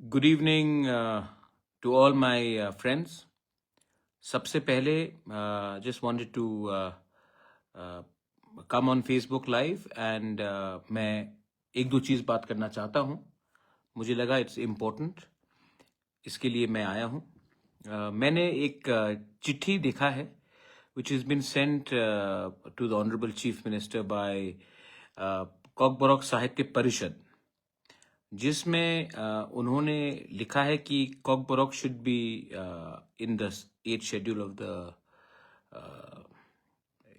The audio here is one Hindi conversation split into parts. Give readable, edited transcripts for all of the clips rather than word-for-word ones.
Good evening to all my friends. सबसे पहले just wanted to come on Facebook live and मैं एक दो चीज़ बात करना चाहता हूँ। मुझे लगा इट्स इम्पोर्टेंट, इसके लिए मैं आया हूँ। मैंने एक चिट्ठी देखा है which has been sent to the Honorable Chief Minister by Kokborok साहित्य परिषद, जिसमें उन्होंने लिखा है कि Kokborok should be in the 8th schedule of the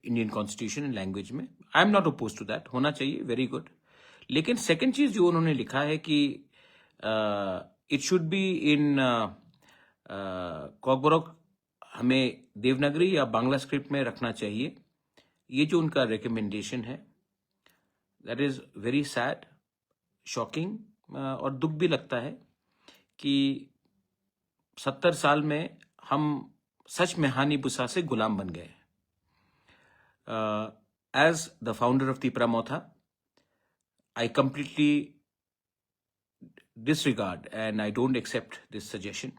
Indian constitution in language में। I am not oppose to that, होना चाहिए, वेरी गुड। लेकिन सेकंड चीज जो उन्होंने लिखा है कि इट शुड बी इन कॉकबोरॉक हमें देवनागरी या बांग्ला स्क्रिप्ट में रखना चाहिए। ये जो उनका रिकमेंडेशन है, that is very sad, shocking, और दुख भी लगता है कि 70 साल में हम सच में हानि बुसा से गुलाम बन गए। As the founder of Tipra Motha, I completely disregard and I don't accept this suggestion.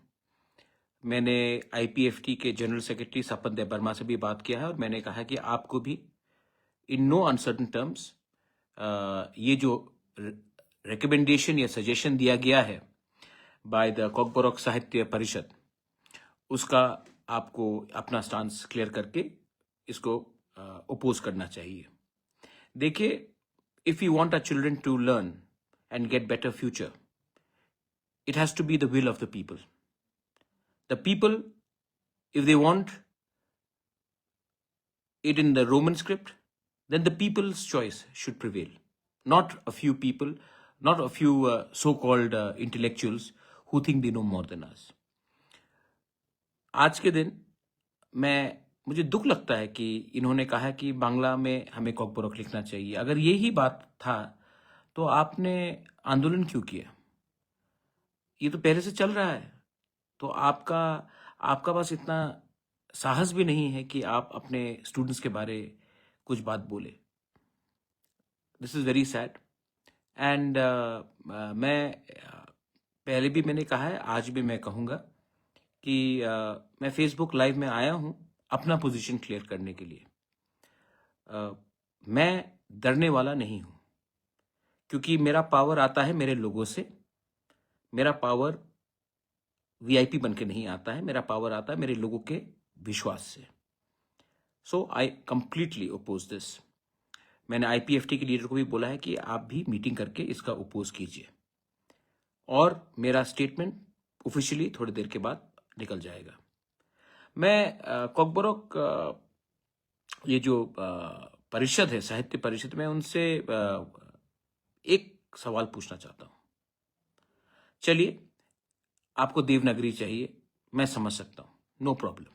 मैंने आईपीएफटी के general secretary Sapan Debbarma से भी बात किया है और मैंने कहा कि आपको भी इन नो अनसर्टन टर्म्स ये जो रिकमेंडेशन या सजेशन दिया गया है बाय द कॉकबोरॉक साहित्य परिषद, उसका आपको अपना स्टांस क्लियर करके इसको अपोज करना चाहिए। देखिए, if you want our children to learn and get better future, it has to be the will of the people. The people, if they want it in the Roman script, then the people's choice should prevail. Not a few people, not a few so-called intellectuals who think they know more than us. आज के दिन मुझे दुख लगता है कि इन्होंने कहा कि बांग्ला में हमें कॉकबोरॉक लिखना चाहिए। अगर यही बात था तो आपने आंदोलन क्यों किया? ये तो पहले से चल रहा है। तो आपका पास इतना साहस भी नहीं है कि आप अपने स्टूडेंट्स के बारे कुछ बात बोले। This is very sad and मैं पहले भी मैंने कहा है, आज भी मैं कहूँगा कि मैं फेसबुक लाइव में आया हूँ अपना पोजीशन क्लियर करने के लिए। मैं डरने वाला नहीं हूँ, क्योंकि मेरा पावर आता है मेरे लोगों से। मेरा पावर वीआईपी बन के नहीं आता है, मेरा पावर आता है मेरे लोगों के विश्वास से। सो आई कंप्लीटली अपोज दिस। मैंने आईपीएफटी के लीडर को भी बोला है कि आप भी मीटिंग करके इसका अपोज कीजिए और मेरा स्टेटमेंट ऑफिशियली थोड़ी देर के बाद निकल जाएगा। मैं कॉकबोरॉक ये जो परिषद है, साहित्य परिषद, में उनसे एक सवाल पूछना चाहता हूं। चलिए, आपको देवनागरी चाहिए, मैं समझ सकता हूं, नो प्रॉब्लम।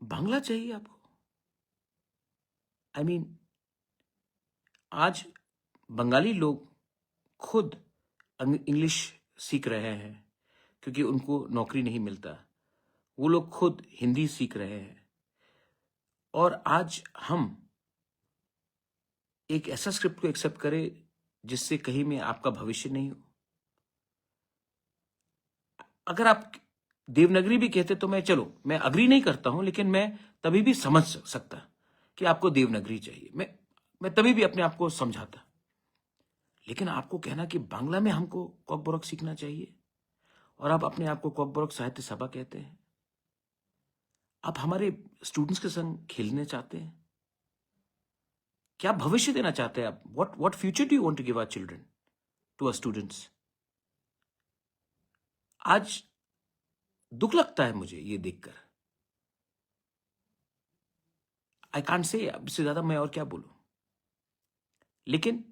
बांग्ला चाहिए आपको? आई मीन, आज बंगाली लोग खुद इंग्लिश सीख रहे हैं क्योंकि उनको नौकरी नहीं मिलता। वो लोग खुद हिंदी सीख रहे हैं और आज हम एक ऐसा स्क्रिप्ट को एक्सेप्ट करें जिससे कहीं में आपका भविष्य नहीं हो। अगर आप देवनागरी भी कहते तो मैं अग्री नहीं करता हूं, लेकिन मैं तभी भी समझ सकता कि आपको देवनागरी चाहिए। मैं तभी भी अपने आप को समझाता। लेकिन आपको कहना कि बांग्ला में हमको कॉकबोरॉक सीखना चाहिए और आप अपने आप को कॉकबोरॉक साहित्य सभा कहते हैं। आप हमारे स्टूडेंट्स के संग खेलने चाहते हैं? क्या भविष्य देना चाहते हैं आप? What future do you want to give our children, to our students? आज दुख लगता है मुझे ये देखकर। आई कांट से, इससे ज्यादा मैं और क्या बोलूं। लेकिन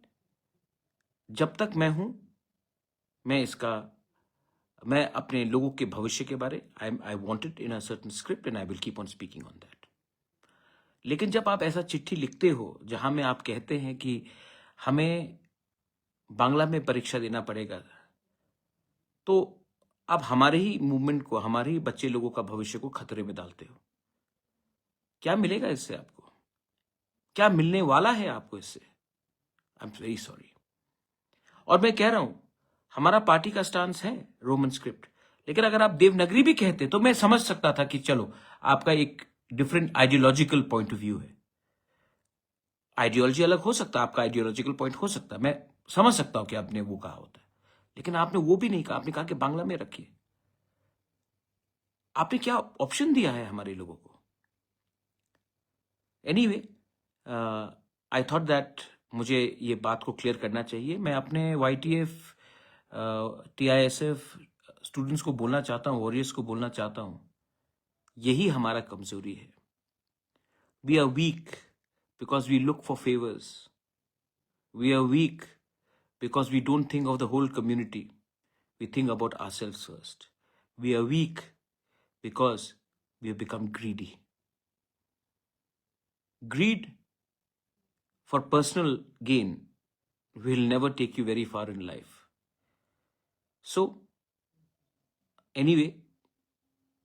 जब तक मैं हूं, मैं अपने लोगों के भविष्य के बारे, I want it in a certain script and I will keep on speaking on that. लेकिन जब आप ऐसा चिट्ठी लिखते हो जहां में आप कहते हैं कि हमें बांग्ला में परीक्षा देना पड़ेगा, तो आप हमारे ही मूवमेंट को, हमारे ही बच्चे लोगों का भविष्य को खतरे में डालते हो। क्या मिलेगा इससे आपको? क्या मिलने वाला है आपको इससे? I am very sorry. और मैं कह रहा हूं, हमारा पार्टी का स्टांस है रोमन स्क्रिप्ट, लेकिन अगर आप देवनागरी भी कहते तो मैं समझ सकता था कि चलो आपका एक different ideological point of view है। आइडियोलॉजी अलग हो सकता है, आपका आइडियोलॉजिकल पॉइंट हो सकता है, मैं समझ सकता हूं कि आपने वो कहा होता है, लेकिन आपने वो भी नहीं कहा। आपने कहा कि बांग्ला में रखिए। आपने क्या ऑप्शन दिया है हमारे लोगों को? एनीवे, आई थॉट दैट मुझे ये बात को क्लियर करना चाहिए। मैं अपने YTF TISF स्टूडेंट्स को बोलना चाहता हूँ, वॉरियर्स को बोलना चाहता हूँ, यही हमारा कमजोरी है। We are weak because we look for favours. We are weak because we don't think of the whole community. We think about ourselves first. We are weak because we have become greedy. Greed for personal gain will never take you very far in life. So, anyway,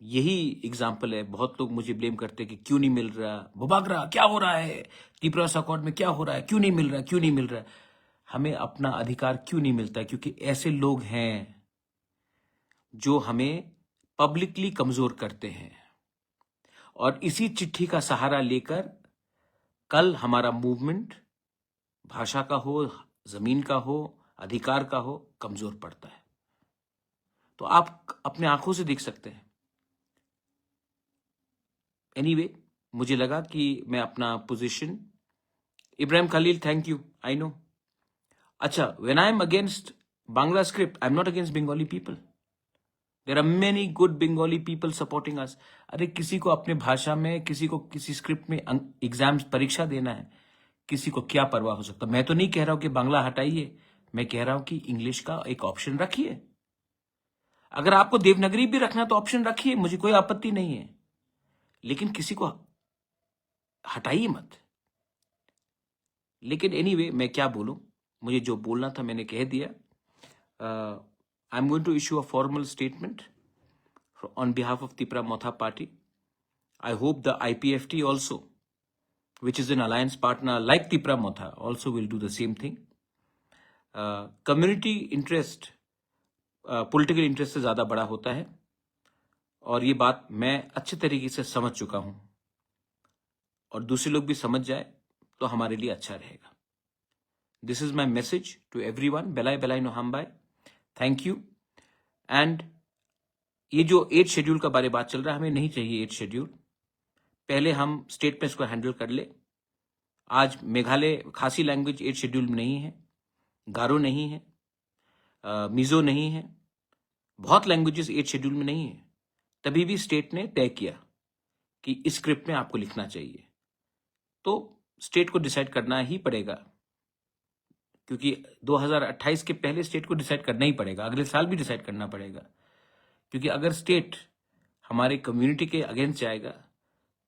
यही एग्जाम्पल है। बहुत लोग मुझे ब्लेम करते हैं कि क्यों नहीं मिल रहा, बुबागरा क्या हो रहा है, त्रिपुरा अकॉर्ड में क्या हो रहा है, क्यों नहीं मिल रहा, क्यों नहीं मिल रहा। हमें अपना अधिकार क्यों नहीं मिलता? क्योंकि ऐसे लोग हैं जो हमें पब्लिकली कमजोर करते हैं, और इसी चिट्ठी का सहारा लेकर कल हमारा मूवमेंट भाषा का हो, जमीन का हो, अधिकार का हो, कमजोर पड़ता है। तो आप अपने आंखों से देख सकते हैं। एनीवे, मुझे लगा कि मैं अपना पोजीशन, Ibrahim Khalil, thank you, I know. अच्छा, when I am against Bangla script, I am not against Bengali people. There are many good Bengali people supporting us. अरे किसी को अपने भाषा में, किसी को किसी स्क्रिप्ट में एग्जाम्स परीक्षा देना है, किसी को क्या परवाह हो सकता। मैं तो नहीं कह रहा हूं कि बांग्ला हटाइए, मैं कह रहा हूं कि इंग्लिश का एक ऑप्शन रखिए। अगर आपको देवनागरी भी रखना तो ऑप्शन रखिए, मुझे कोई आपत्ति नहीं है, लेकिन किसी को हटाइए मत। लेकिन एनीवे, मैं क्या बोलूं, मुझे जो बोलना था मैंने कह दिया। I am going to issue a formal statement on behalf of Tripura Motha Party. I hope the IPFT also, which is an alliance partner like Tripura Motha, also will do the same thing. Community interest, political interest से ज़्यादा बड़ा होता है, और ये बात मैं अच्छे तरीके से समझ चुका हूँ, और दूसरे लोग भी समझ जाए तो हमारे लिए अच्छा रहेगा। This is my message to everyone. Belai Belai no Hambai. Thank you. And ये जो 8 शेड्यूल का बारे बात चल रहा है, हमें नहीं चाहिए 8 शेड्यूल। पहले हम स्टेट में इसको हैंडल कर ले। आज मेघालय खासी लैंग्वेज 8 शेड्यूल में नहीं है, गारो नहीं है, मिजो नहीं है, बहुत लैंग्वेजेस 8 शेड्यूल में नहीं है। तभी भी स्टेट ने तय किया कि इस स्क्रिप्ट में आपको लिखना चाहिए, तो स्टेट को डिसाइड करना ही पड़ेगा, क्योंकि 2028 के पहले स्टेट को डिसाइड करना ही पड़ेगा, अगले साल भी डिसाइड करना पड़ेगा। क्योंकि अगर स्टेट हमारे कम्युनिटी के अगेंस्ट जाएगा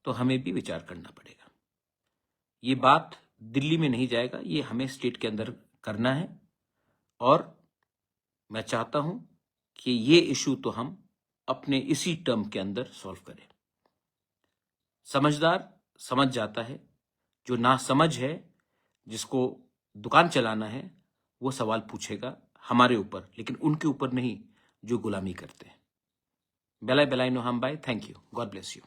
तो हमें भी विचार करना पड़ेगा। ये बात दिल्ली में नहीं जाएगा, ये हमें स्टेट के अंदर करना है, और मैं चाहता हूं कि ये इशू तो हम अपने इसी टर्म के अंदर सॉल्व करें। समझदार समझ जाता है, जो ना समझ है, जिसको दुकान चलाना है, वो सवाल पूछेगा हमारे ऊपर, लेकिन उनके ऊपर नहीं जो गुलामी करते हैं। Belai Belai no Hambai. Thank you. God bless you.